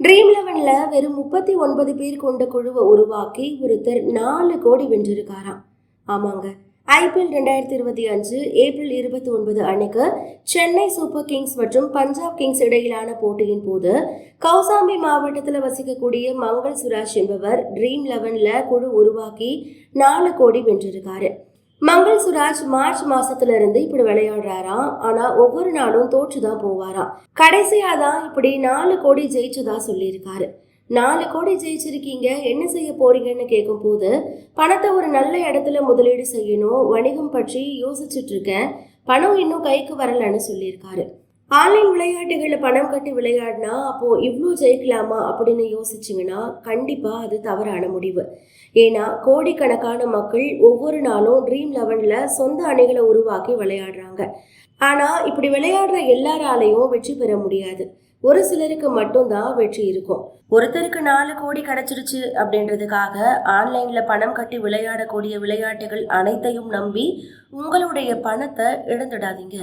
Dream லெவன்ல வெறும் 39 பேர் கொண்ட குழுவை உருவாக்கி ஒருத்தர் 4 கோடி வென்றிருக்காராம். ஆமாங்க, IPL 2025 ஏப்ரல் 29 அன்னைக்கு சென்னை சூப்பர் கிங்ஸ் மற்றும் பஞ்சாப் கிங்ஸ் இடையிலான போட்டியின் போது கௌசாம்பி மாவட்டத்தில் வசிக்கக்கூடிய மங்கள் சுராஜ் என்பவர் ட்ரீம் லெவன்ல குழு உருவாக்கி 4 கோடி வென்றிருக்காரு. மங்கள் சுராஜ் மார்ச் மாசத்துல இருந்து இப்படி விளையாடுறாராம். ஆனா ஒவ்வொரு நாளும் தோற்றுதான் போவாராம். கடைசியாதான் இப்படி 4 கோடி ஜெயிச்சதா சொல்லியிருக்காரு. 4 கோடி ஜெயிச்சிருக்கீங்க, என்ன செய்ய போறீங்கன்னு கேட்கும் போது, பணத்தை ஒரு நல்ல இடத்துல முதலீடு செய்யணும், வணிகம் பற்றி யோசிச்சுட்டு இருக்கேன், பணம் இன்னும் கைக்கு வரலன்னு சொல்லியிருக்காரு. ஆன்லைன் விளையாட்டுகளில் பணம் கட்டி விளையாடினா அப்போ இவ்வளோ ஜெயிக்கலாமா அப்படின்னு யோசிச்சிங்கன்னா கண்டிப்பா அது தவறான முடிவு. ஏன்னா கோடிக்கணக்கான மக்கள் ஒவ்வொரு நாளும் ட்ரீம் லெவன்ல சொந்த அணிகளை உருவாக்கி விளையாடுறாங்க. ஆனா இப்படி விளையாடுற எல்லாராலையும் வெற்றி பெற முடியாது. ஒரு சிலருக்கு மட்டும்தான் வெற்றி இருக்கும். ஒருத்தருக்கு 4 கோடி கிடைச்சிருச்சு அப்படின்றதுக்காக ஆன்லைன்ல பணம் கட்டி விளையாடக்கூடிய விளையாட்டுகள் அனைத்தையும் நம்பி உங்களுடைய பணத்தை இழந்துடாதீங்க.